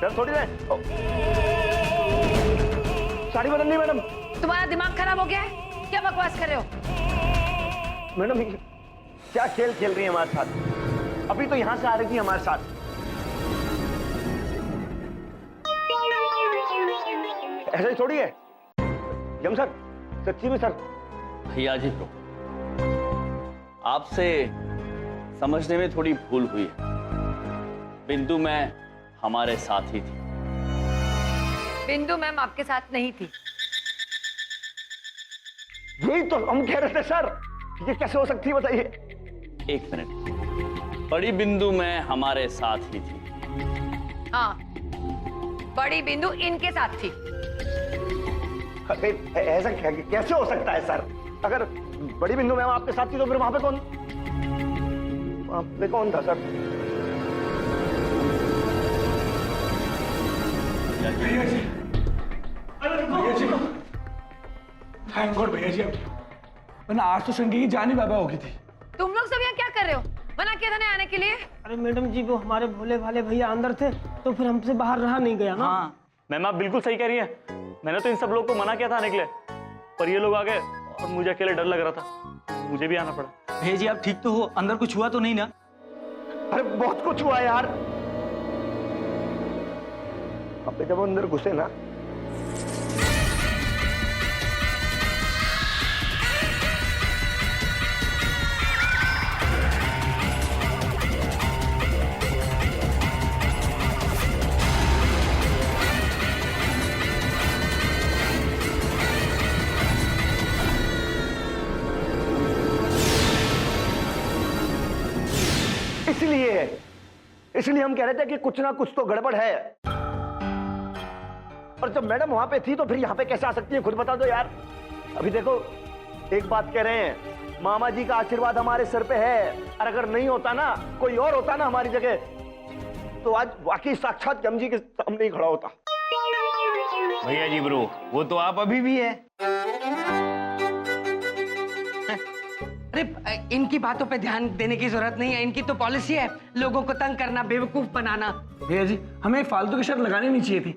डर थोड़ी रहे। साड़ी बदलनी मैडम। तुम्हारा दिमाग खराब हो गया है? क्या बकवास कर रहे हो? मैडम क्या खेल खेल रही है हमारे साथ? अभी तो यहाँ से आ रही थी हमारे साथ। ऐसा ही थोड़ी है यम सर, सच्ची में सर। भैया जी ब्रो, आपसे समझने में थोड़ी भूल हुई है। बिंदु मैम हमारे साथ ही थी। बिंदु मैम आपके साथ नहीं थी। यही तो हम कह रहे थे सर, ये कैसे हो सकती है बताइए? एक मिनट, बड़ी बिंदु में हमारे साथ ही थी। हाँ, बड़ी बिंदु इनके साथ थी। अरे ऐसा कैसे हो सकता है सर? अगर बड़ी बिंदु मैम आपके साथ थी तो फिर वहां पे कौन था सर? भैया जी, भैया जी, थैंक गॉड भैया जी, वरना आज तो शंकी की जान ही बाबा होगी थी। तुम लोग सब यहाँ क्या कर रहे हो? मना किया था ना आने के लिए। अरे मैडम जी, वो हमारे भोले भाले भैया अंदर थे तो फिर हमसे बाहर रहा नहीं गया ना। हाँ मैम, आप बिल्कुल सही कह रही है। मैंने तो इन सब लोगों को मना किया था आने के लिए, पर ये लोग आ गए और मुझे अकेले डर लग रहा था, मुझे भी आना पड़ा। भैया जी आप ठीक तो हो? अंदर कुछ हुआ तो नहीं ना? अरे बहुत कुछ हुआ यार। अब जब अंदर घुसे ना, इसलिए हम कह रहे थे कि कुछ ना कुछ तो गड़बड़ है। और जब मैडम वहां पे थी तो फिर यहाँ पे कैसे आ सकती है? खुद बता दो यार। अभी देखो, एक बात कह रहे हैं, मामा जी का आशीर्वाद हमारे सर पे है, और अगर नहीं होता ना, कोई और होता ना हमारी जगह, तो आज वाकई साक्षात यम जी के सामने ही खड़ा होता। भैया जी ब्रो, वो तो आप अभी भी है। अरे इनकी बातों पे ध्यान देने की जरूरत नहीं है, इनकी तो पॉलिसी है लोगों को तंग करना, बेवकूफ बनाना। भैया जी, हमें फालतू की शर्त लगानी नहीं चाहिए थी।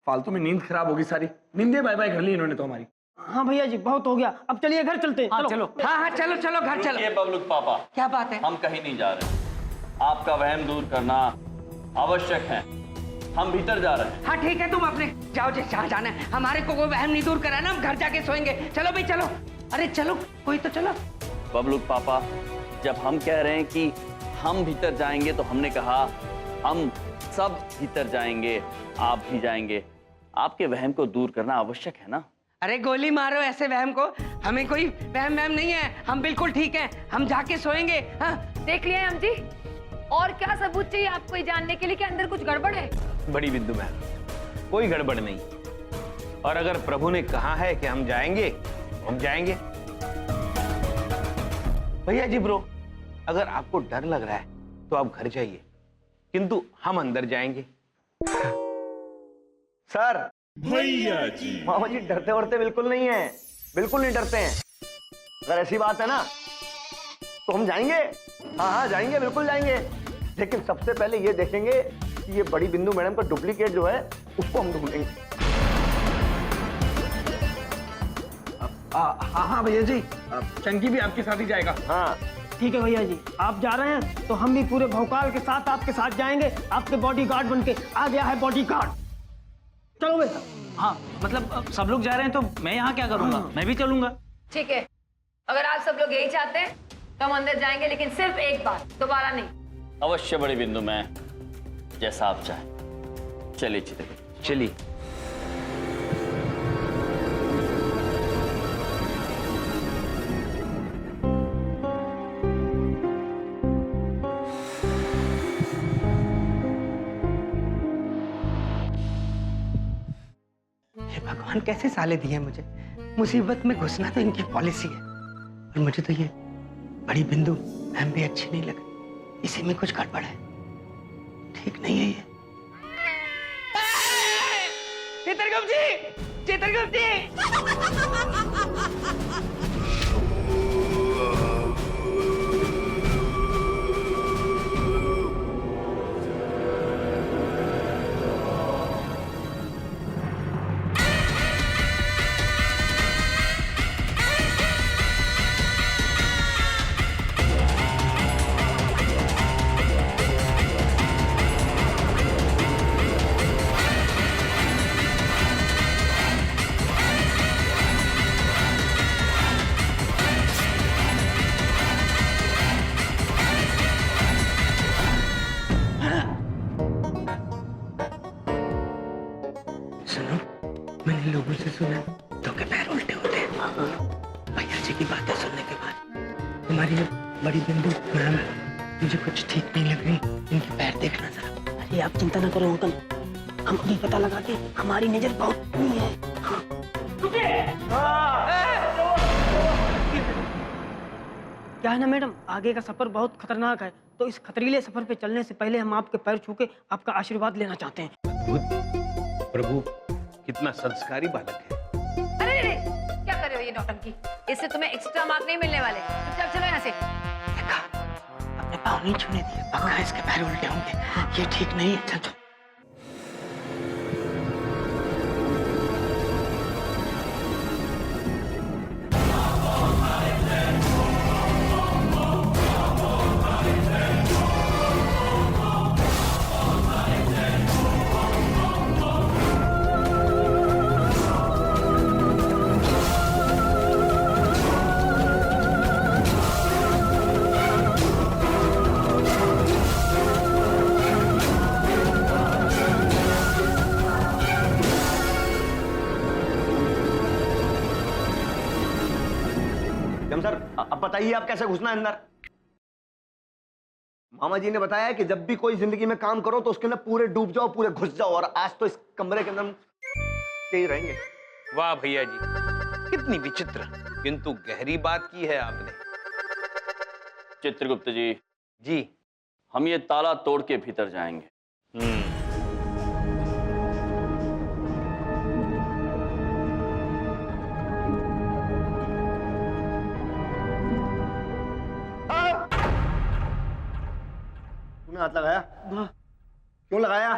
फालतू में नींद खराब होगी सारी। नींदे बाय बाय कर ली इन्होंने तो हमारी। हाँ भैया जी, बहुत हो गया, अब चलिए घर चलते हैं। चलो। हाँ चलो चलो घर चलो। ये बबलू पापा, क्या बात है? हम कहीं नहीं जा रहे, आपका वहम दूर करना आवश्यक है, हम भीतर जा रहे हैं। हाँ ठीक है, तुम अपने जाओ जहाँ जाना है, हमारे को कोई वहम नहीं दूर करा ना, हम घर जाके सोएंगे। चलो भाई चलो। अरे चलो, कोई तो चलो। बबलू पापा, जब हम कह रहे हैं कि हम भीतर जाएंगे तो हमने कहा हम सब भीतर जाएंगे, आप भी जाएंगे। आपके वहम को दूर करना आवश्यक है ना। अरे गोली मारो ऐसे वहम को, हमें कोई वहम नहीं है, हम बिल्कुल ठीक हैं, हम जाके सोएंगे। हाँ देख लिया हम जी, और क्या सबूत चाहिए आपको ये जानने के लिए कि अंदर कुछ गड़बड़ है? बड़ी बिंदु मैम, कोई गड़बड़ नहीं, और अगर प्रभु ने कहा है कि हम जाएंगे तो हम जाएंगे। भैया जी ब्रो, अगर आपको डर लग रहा है तो आप घर जाइए, किंतु हम अंदर जाएंगे। सर भैया जी, मामा जी डरते वरते बिल्कुल नहीं है, बिल्कुल नहीं डरते हैं। अगर ऐसी बात है ना तो हम जाएंगे। हाँ जाएंगे, बिल्कुल जाएंगे, लेकिन सबसे पहले ये देखेंगे कि ये बड़ी बिंदु मैडम का डुप्लीकेट जो है उसको हम ढूंढेंगे। हाँ भैया जी, चंकी भी आपके साथ ही जाएगा। हाँ ठीक है भैया जी, आप जा रहे हैं तो हम भी पूरे भौकाल के साथ आपके साथ जाएंगे, आपके बॉडीगार्ड बनके। आ गया है बॉडीगार्ड। चलो बेटा। हाँ मतलब सब लोग जा रहे हैं तो मैं यहाँ क्या करूंगा? मैं भी चलूंगा। ठीक है, अगर आप सब लोग यही चाहते हैं तो हम अंदर जाएंगे, लेकिन सिर्फ एक बार, दोबारा नहीं। अवश्य बड़ी बिंदु में, जैसा आप चाहें। चलिए चित्र, चलिए। भगवान कैसे साले दिए मुझे, मुसीबत में घुसना तो इनकी पॉलिसी है, और मुझे तो ये बड़ी बिंदु मैम भी अच्छी नहीं लगी, इसी में कुछ गड़बड़ है, ठीक नहीं है ये। चित्रगुप्त जी, चित्रगुप्त जी। सुनो, मैंने लोगों से सुना तो के पैर उल्टे होते हैं। भैया जी की बातें सुनने के बाद तुम्हारी ये बड़ी बिंदु मैम मुझे कुछ ठीक नहीं लग रही। इनके पैर देखना जरा। अरे आप चिंता ना करो अंकल, हम अभी पता लगा के हमारी नजर बहुत नहीं है। क्या है ना मैडम, आगे का सफर बहुत खतरनाक है, तो इस खतरीले सफर पे चलने से पहले हम आपके पैर छू के आपका आशीर्वाद लेना चाहते हैं। प्रभु कितना संस्कारी बालक है। अरे अरे क्या कर रहे हो ये नौटंकी? इससे तुम्हें एक्स्ट्रा मार्क नहीं मिलने वाले। चुपचाप चलो यहाँ से। अपने पाँव नहीं छूने दिए, पक्का इसके पैर उल्टे होंगे, ये ठीक नहीं है। चल सर, अब बताइए आप कैसे घुसना है अंदर? मामा जी ने बताया कि जब भी कोई जिंदगी में काम करो तो उसके अंदर पूरे डूब जाओ, पूरे घुस जाओ, और आज तो इस कमरे के अंदर यही रहेंगे। वाह भैया जी, कितनी विचित्र किंतु गहरी बात की है आपने। चित्रगुप्त जी, जी हम ये ताला तोड़ के भीतर जाएंगे। तूने हाथ लगाया? क्यों लगाया?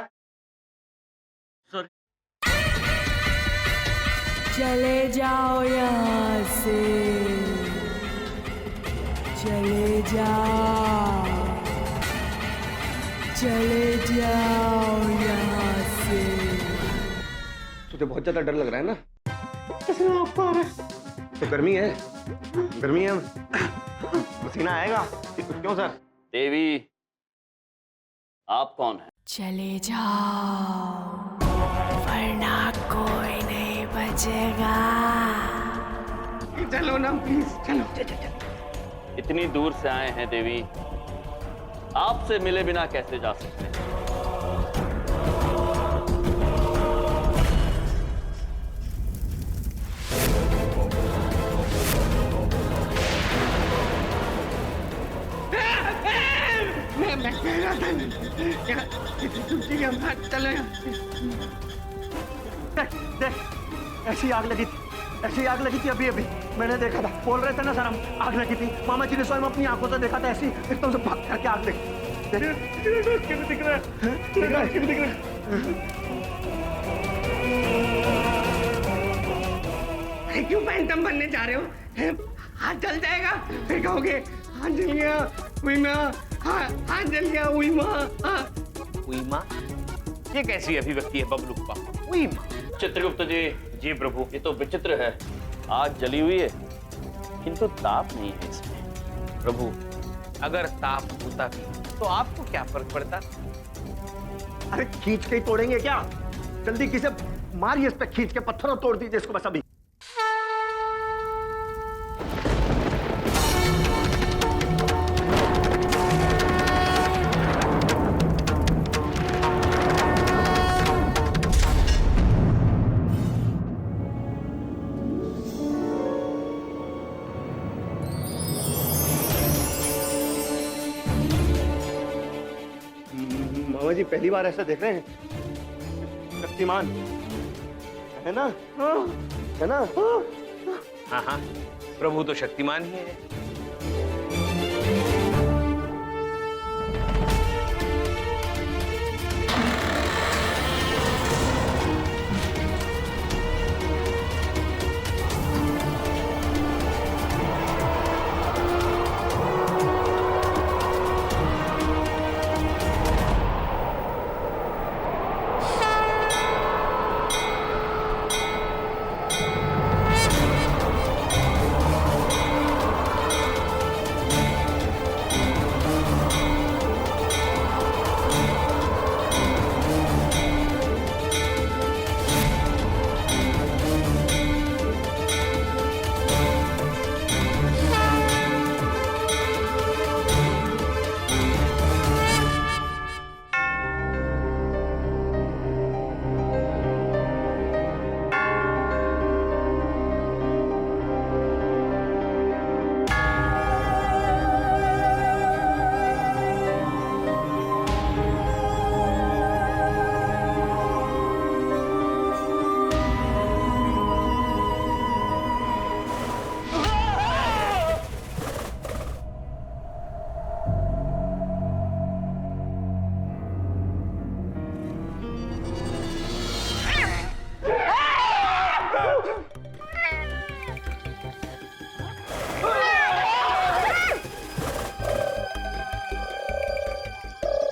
सॉरी। चले जाओ यहाँ से, चले जाओ, चले जाओ यहाँ से। तुझे बहुत ज्यादा डर लग रहा है ना? इसमें आपको आ रहा है तो गर्मी है, गर्मी है, पसीना आएगा। क्यों सर? देवी, आप कौन हैं? चले जाओ वरना कोई नहीं बचेगा। चलो ना प्लीज, चलो चलो। इतनी दूर से आए हैं देवी, आपसे मिले बिना कैसे जा सकते हैं? मैं कह रहा था चलो देख, ऐसी आग लगी थी, ऐसी आग लगी थी अभी अभी मैंने देखा था। बोल रहे थे ना सर, हम आग लगी थी। मामा जी ने स्वयं अपनी आंखों से देखा था, ऐसी एकदम से भाग करके आग लगी। दिख रहा है? क्यों पैंटम बनने जा रहे हो? हाथ जल जाएगा, फिर कहोगे हाथ जल गया, हुई माँ, हाथ जल गया, हुई माँ। हुई माँ, ये कैसी अभिव्यक्ति है बबलू पापा? हुई माँ। चित्रगुप्त जी। जी प्रभु। ये तो विचित्र है, आग जली हुई है किंतु ताप नहीं है इसमें। प्रभु, अगर ताप होता भी तो आपको क्या फर्क पड़ता? अरे खींच के ही तोड़ेंगे क्या? जल्दी किसे मारिए इस पे, खींच के पत्थरों तोड़ दीजिए इसको बस अभी। मामा जी पहली बार ऐसा देख रहे हैं? शक्तिमान, है ना? है ना? हाँ हाँ, प्रभु तो शक्तिमान ही है।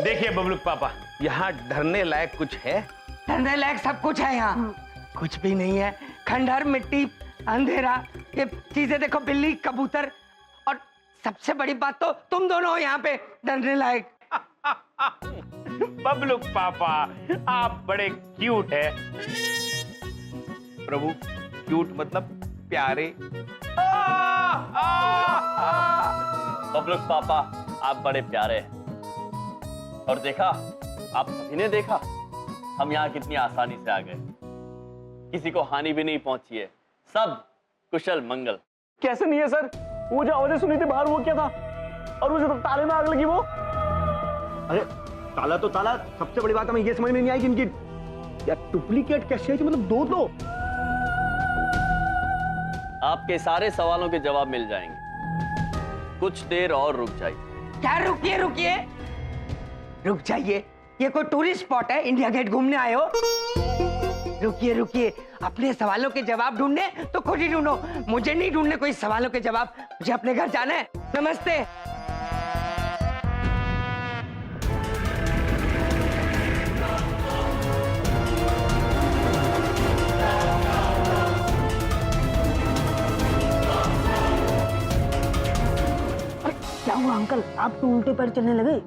देखिए बबलू पापा, यहाँ डरने लायक कुछ है? डरने लायक सब कुछ है यहाँ। कुछ भी नहीं है। खंडहर, मिट्टी, अंधेरा, ये चीजें देखो, बिल्ली, कबूतर, और सबसे बड़ी बात तो तुम दोनों हो यहाँ पे डरने लायक। बबलू पापा, आप बड़े क्यूट है। प्रभु, क्यूट मतलब प्यारे। बबलू पापा, आप बड़े प्यारे हैं। और देखा, आप सभी ने देखा, हम यहाँ कितनी आसानी से आ गए, किसी को हानि भी नहीं पहुंची है, सब कुशल मंगल। कैसे नहीं है सर? वो जो आवाजें सुनी थी बाहर, वो क्या था? और मुझे तो ताले में आग लगी वो। अरे ताला तो ताला, सबसे बड़ी बात हमें ये समझ में नहीं आई कि इनकी यार डुप्लीकेट कैसे है, मतलब दो तो। आपके सारे सवालों के जवाब मिल जाएंगे, कुछ देर और रुक जाइए। क्या रुकिए रुकिए? रुक जाइए, ये कोई टूरिस्ट स्पॉट है? इंडिया गेट घूमने आए हो? रुकिए रुकिए, अपने सवालों के जवाब ढूंढने तो खुद ही ढूंढो, मुझे नहीं ढूंढने कोई सवालों के जवाब। मुझे अपने घर जाना है। नमस्ते। क्या हुआ अंकल, आप तो उल्टे पैर चलने लगे?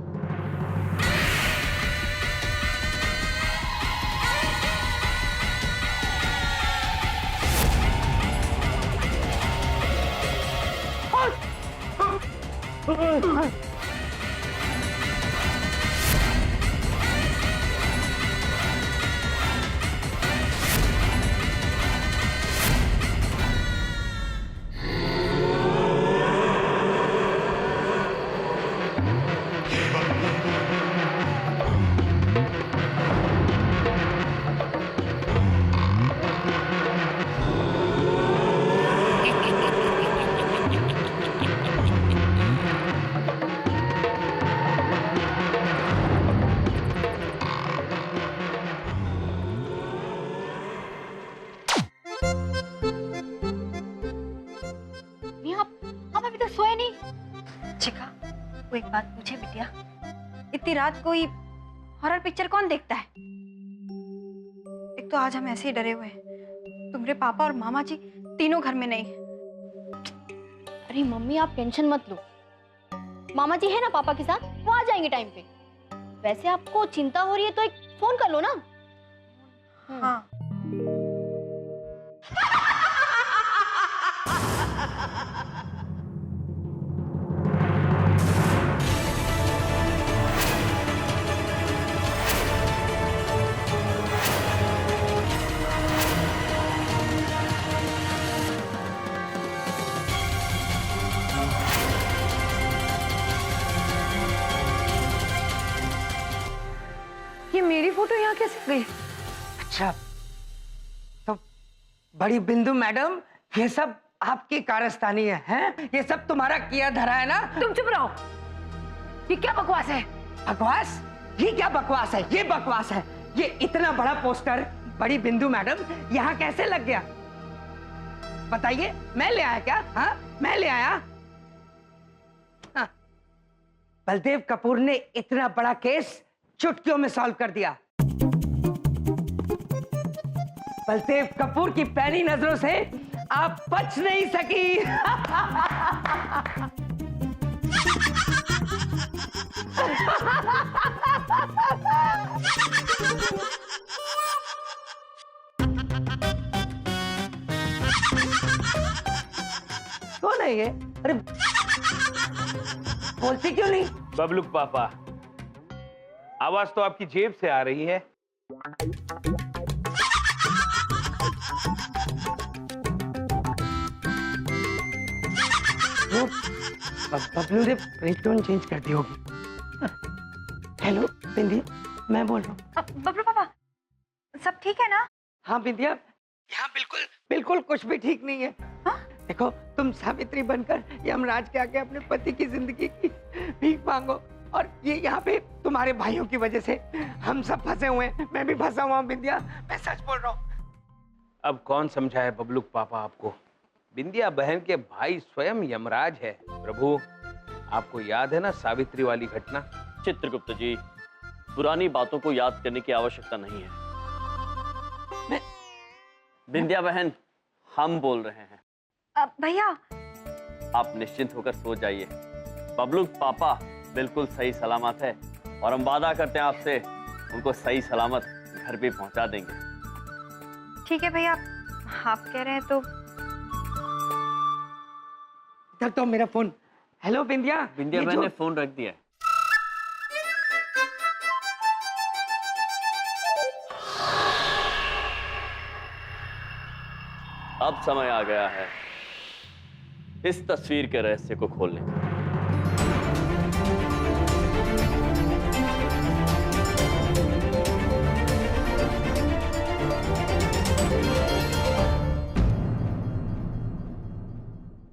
चिका, वो एक बात पूछे बिटिया, इतनी रात कोई हॉरर पिक्चर कौन देखता है? एक तो आज हम ऐसे ही डरे हुए हैं, तुम्हारे पापा और मामा जी तीनों घर में नहीं। अरे मम्मी, आप टेंशन मत लो, मामा जी है ना पापा के साथ, वो आ जाएंगे टाइम पे। वैसे आपको चिंता हो रही है तो एक फोन कर लो ना। हाँ। ये मेरी फोटो यहाँ कैसे गई? अच्छा, तो बड़ी बिंदु मैडम, ये सब आपकी कारस्तानी है, हैं? ये सब तुम्हारा किया धरा है ना? तुम चुप रहो। ये क्या बकवास है? बकवास? ये क्या बकवास है? ये बकवास है। ये इतना बड़ा पोस्टर बड़ी बिंदु मैडम यहाँ कैसे लग गया? बताइए, मैं ले आया क्या? हाँ, मैं ले आया। हाँ। बलदेव कपूर ने इतना बड़ा केस चुटकियों में सॉल्व कर दिया। बलदेव कपूर की पहली नजरों से आप बच नहीं सकी। कौन है ये? अरे बोलती क्यों नहीं? बबलू पापा, आवाज तो आपकी जेब से आ रही है। बबलू ने रिंगटोन चेंज कर दी होगी। हेलो बिंदी, मैं बोल रहा हूँ। बबलू पापा, सब ठीक है ना? हाँ बिंदिया, यहाँ बिल्कुल कुछ भी ठीक नहीं है। हाँ? देखो, तुम सावित्री बनकर यमराज के आगे अपने पति की जिंदगी की भीख मांगो, और ये यहाँ पे तुम्हारे भाइयों की वजह से हम सब फंसे हुए हैं। मैं भी फंसा हुआ हूँ बिंदिया, मैं सच बोल रहा हूँ। अब कौन समझाए बबलू पापा आपको? बिंदिया बहन के भाई स्वयं यमराज है। प्रभु, आपको याद है ना सावित्री वाली घटना? चित्रगुप्त जी, पुरानी बातों को याद करने की आवश्यकता नहीं है। बिंदिया बहन, हम बोल रहे हैं। भैया, आप निश्चिंत होकर सो जाइए। बबलू पापा बिल्कुल सही सलामत है, और हम वादा करते हैं आपसे उनको सही सलामत घर पे पहुंचा देंगे। ठीक है भैया, आप कह रहे हैं तो। इधर तो मेरा फोन। हेलो बिंदिया। बिंदिया बहन ने फोन रख दिया है। अब समय आ गया है इस तस्वीर के रहस्य को खोलने का।